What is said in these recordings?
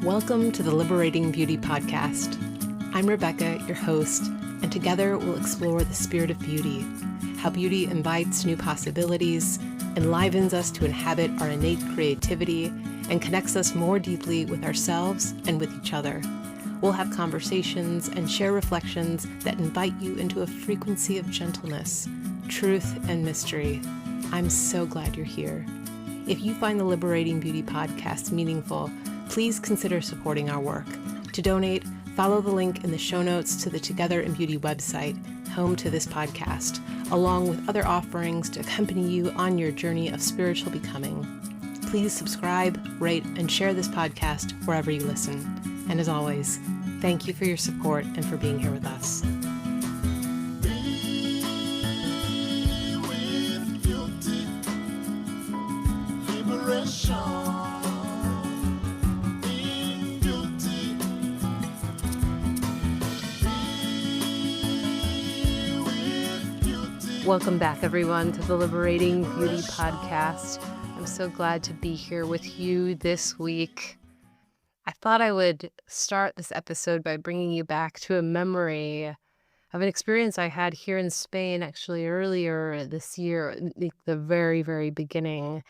Welcome to the Liberating Beauty Podcast. I'm Rebecca, your host, and together we'll explore the spirit of beauty, how beauty invites new possibilities, enlivens us to inhabit our innate creativity, and connects us more deeply with ourselves and with each other. We'll have conversations and share reflections that invite you into a frequency of gentleness, truth, and mystery. I'm so glad you're here. If you find the Liberating Beauty Podcast meaningful, please consider supporting our work. To donate, follow the link in the show notes to the Together in Beauty website, home to this podcast, along with other offerings to accompany you on your journey of spiritual becoming. Please subscribe, rate, and share this podcast wherever you listen. And as always, thank you for your support and for being here with us. Welcome back, everyone, to the Liberating Beauty Podcast. I'm so glad to be here with you this week. I thought I would start this episode by bringing you back to a memory of an experience I had here in Spain, actually earlier this year, the very, very beginning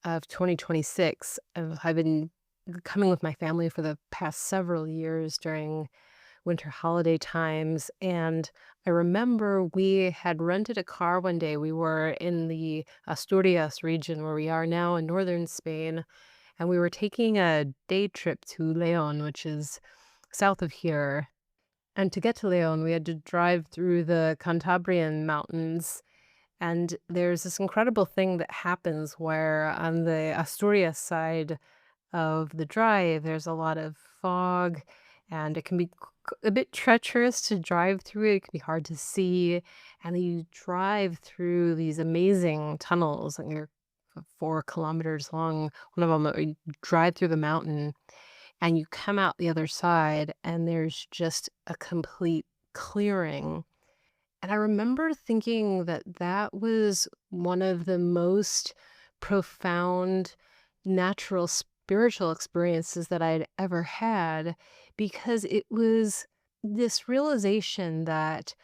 of 2026. I've been coming with my family for the past several years during winter holiday times, and I remember we had rented a car one day. We were in the Asturias region where we are now in northern Spain, and we were taking a day trip to León, which is south of here. And to get to León, we had to drive through the Cantabrian mountains. And there's this incredible thing that happens where on the Asturias side of the drive, there's a lot of fog, and it can be a bit treacherous to drive through. It can be hard to see, and you drive through these amazing tunnels, and you're 4 kilometers long. One of them, you drive through the mountain, and you come out the other side, and there's just a complete clearing. And I remember thinking that that was one of the most profound natural spiritual experiences that I'd ever had, because it was this realization that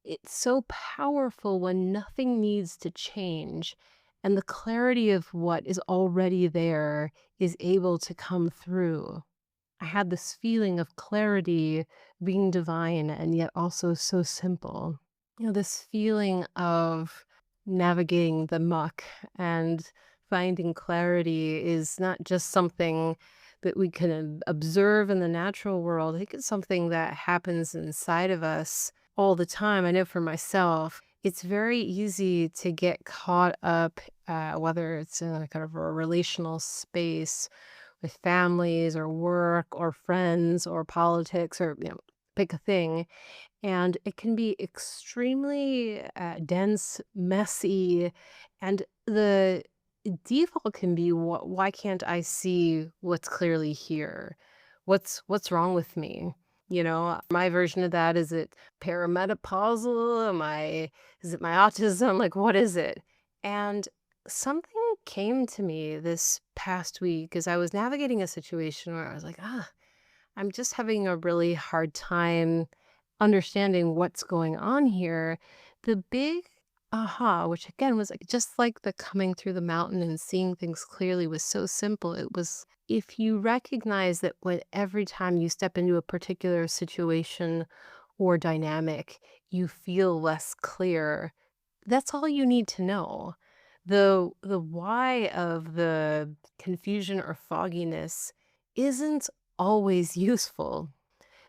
it's so powerful when nothing needs to change and the clarity of what is already there is able to come through. I had this feeling of clarity being divine and yet also so simple. This feeling of navigating the muck and finding clarity is not just something that we can observe in the natural world. I think it's something that happens inside of us all the time. I know for myself, it's very easy to get caught up, whether it's in a kind of a relational space with families or work or friends or politics or, pick a thing. And it can be extremely dense, messy, and the default can be, why can't I see what's clearly here? What's wrong with me? My version of that, is it perimenopausal? Is it my autism? Like, what is it? And something came to me this past week as I was navigating a situation where I was like, I'm just having a really hard time understanding what's going on here. The big aha, which again was just like the coming through the mountain and seeing things clearly, was so simple. It was, if you recognize that every time you step into a particular situation or dynamic, you feel less clear, that's all you need to know. The why of the confusion or fogginess isn't always useful.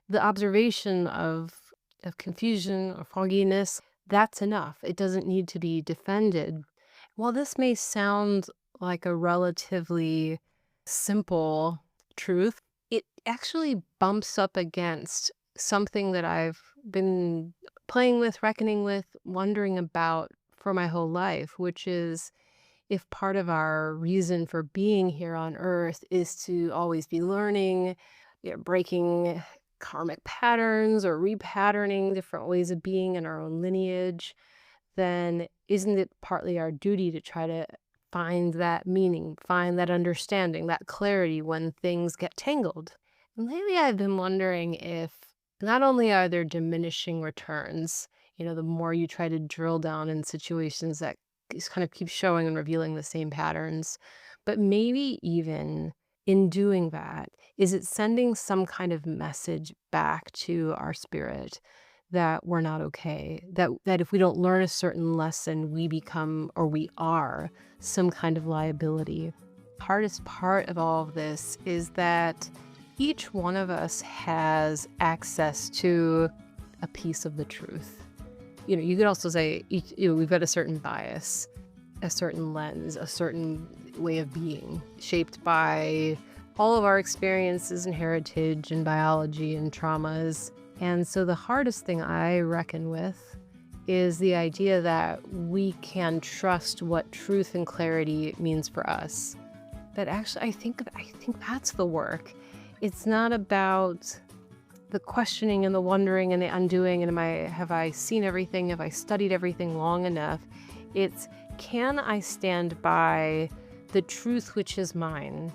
The observation of confusion or fogginess, that's enough. It doesn't need to be defended. While this may sound like a relatively simple truth, it actually bumps up against something that I've been playing with, reckoning with, wondering about for my whole life, which is, if part of our reason for being here on Earth is to always be learning, breaking karmic patterns or repatterning different ways of being in our own lineage, then isn't it partly our duty to try to find that meaning, find that understanding, that clarity when things get tangled? And lately, I've been wondering if not only are there diminishing returns, the more you try to drill down in situations that just kind of keep showing and revealing the same patterns, but maybe even in doing that, is it sending some kind of message back to our spirit that we're not okay? That if we don't learn a certain lesson, we become or we are some kind of liability. Hardest part of all of this is that each one of us has access to a piece of the truth. You could also say we've got a certain bias, a certain lens, a certain way of being shaped by all of our experiences and heritage and biology and traumas. And so the hardest thing I reckon with is the idea that we can trust what truth and clarity means for us. But actually, I think that's the work. It's not about the questioning and the wondering and the undoing and have I seen everything? Have I studied everything long enough? It's, can I stand by the truth which is mine?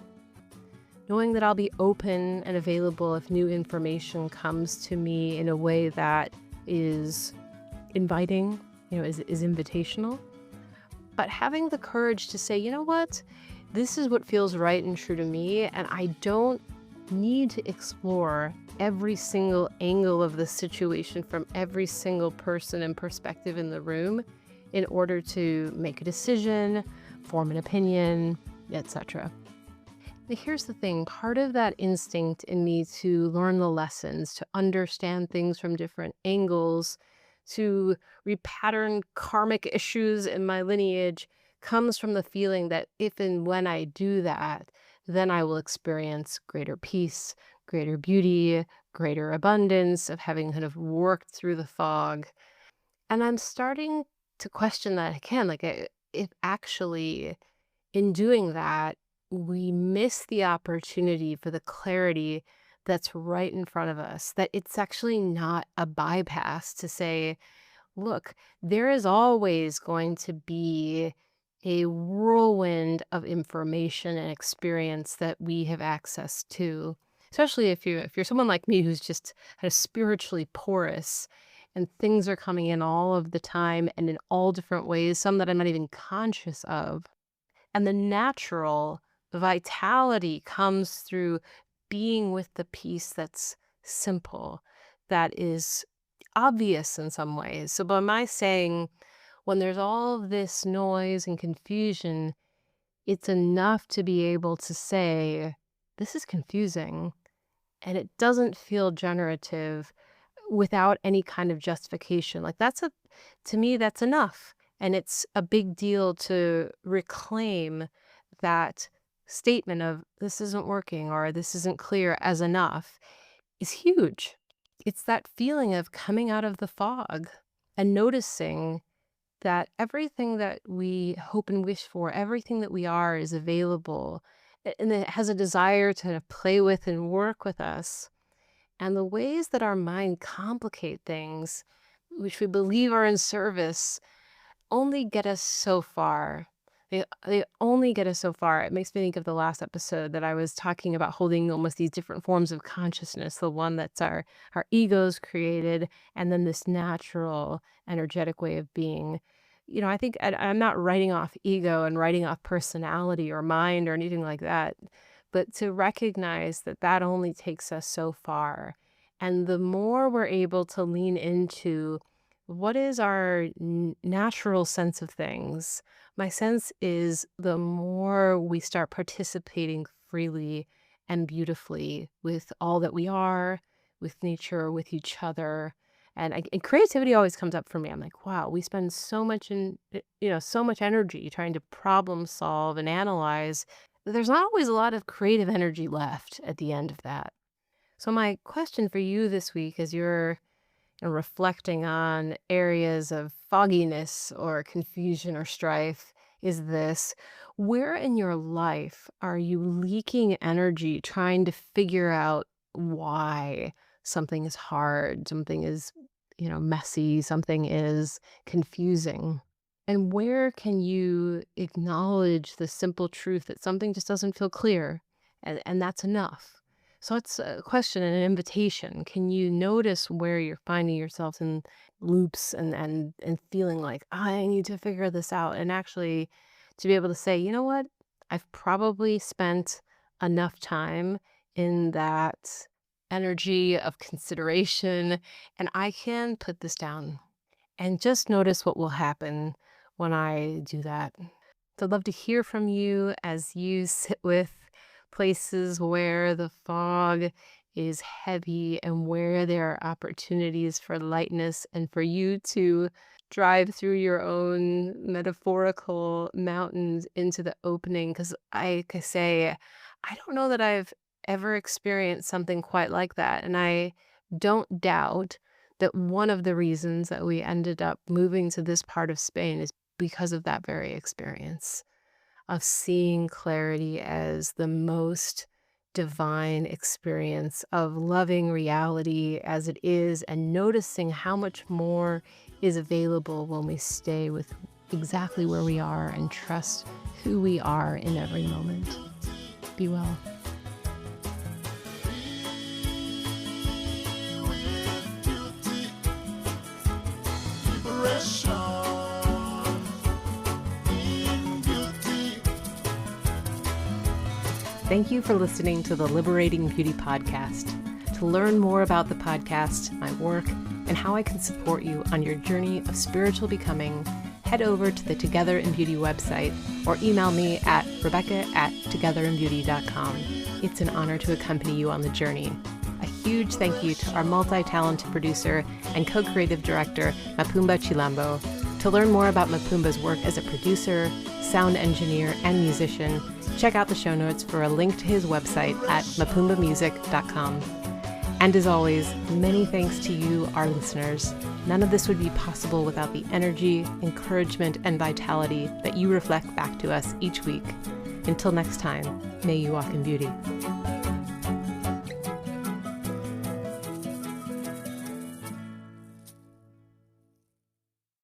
Knowing that I'll be open and available if new information comes to me in a way that is inviting, is invitational. But having the courage to say, you know what? This is what feels right and true to me, and I don't need to explore every single angle of the situation from every single person and perspective in the room in order to make a decision, form an opinion, etc. Here's the thing, part of that instinct in me to learn the lessons, to understand things from different angles, to repattern karmic issues in my lineage comes from the feeling that if and when I do that, then I will experience greater peace, greater beauty, greater abundance of having kind of worked through the fog. And I'm starting to question that again, like if actually in doing that, we miss the opportunity for the clarity that's right in front of us, that it's actually not a bypass to say, look, there is always going to be a whirlwind of information and experience that we have access to. Especially if you're someone like me who's just kind of spiritually porous and things are coming in all of the time and in all different ways, some that I'm not even conscious of. And the natural vitality comes through being with the piece that's simple, that is obvious in some ways. So by my saying, when there's all this noise and confusion, it's enough to be able to say, this is confusing and it doesn't feel generative without any kind of justification. Like to me, that's enough. And it's a big deal to reclaim that statement of this isn't working or this isn't clear as enough is huge. It's that feeling of coming out of the fog and noticing that everything that we hope and wish for, everything that we are is available and it has a desire to play with and work with us. And the ways that our mind complicate things, which we believe are in service, only get us so far. They only get us so far. It makes me think of the last episode that I was talking about holding almost these different forms of consciousness, the one that's our egos created, and then this natural, energetic way of being. I think I'm not writing off ego and writing off personality or mind or anything like that, but to recognize that that only takes us so far. And the more we're able to lean into what is our natural sense of things, my sense is the more we start participating freely and beautifully with all that we are, with nature, with each other. And creativity always comes up for me. I'm like, wow, we spend so much so much energy trying to problem solve and analyze. There's not always a lot of creative energy left at the end of that. So my question for you this week, as you're reflecting on areas of fogginess or confusion or strife, is this: where in your life are you leaking energy trying to figure out why something is hard, something is, messy, something is confusing? And where can you acknowledge the simple truth that something just doesn't feel clear? And that's enough. So it's a question and an invitation. Can you notice where you're finding yourself in loops and feeling like I need to figure this out, and actually to be able to say, you know what? I've probably spent enough time in that energy of consideration, and I can put this down and just notice what will happen when I do that. So I'd love to hear from you as you sit with places where the fog is heavy and where there are opportunities for lightness and for you to drive through your own metaphorical mountains into the opening. Because I could say, I don't know that I've ever experienced something quite like that. And I don't doubt that one of the reasons that we ended up moving to this part of Spain is because of that very experience of seeing clarity as the most divine experience of loving reality as it is, and noticing how much more is available when we stay with exactly where we are and trust who we are in every moment. Be well. Thank you for listening to the Liberating Beauty Podcast. To learn more about the podcast, my work, and how I can support you on your journey of spiritual becoming, head over to the Together in Beauty website or email me at rebecca@together-in-beauty.com. It's an honor to accompany you on the journey. A huge thank you to our multi-talented producer and co-creative director, Mapumba Cilombo. To learn more about Mapumba's work as a producer, sound engineer, and musician, check out the show notes for a link to his website at mapumbamusic.com. And as always, many thanks to you, our listeners. None of this would be possible without the energy, encouragement, and vitality that you reflect back to us each week. Until next time, may you walk in beauty.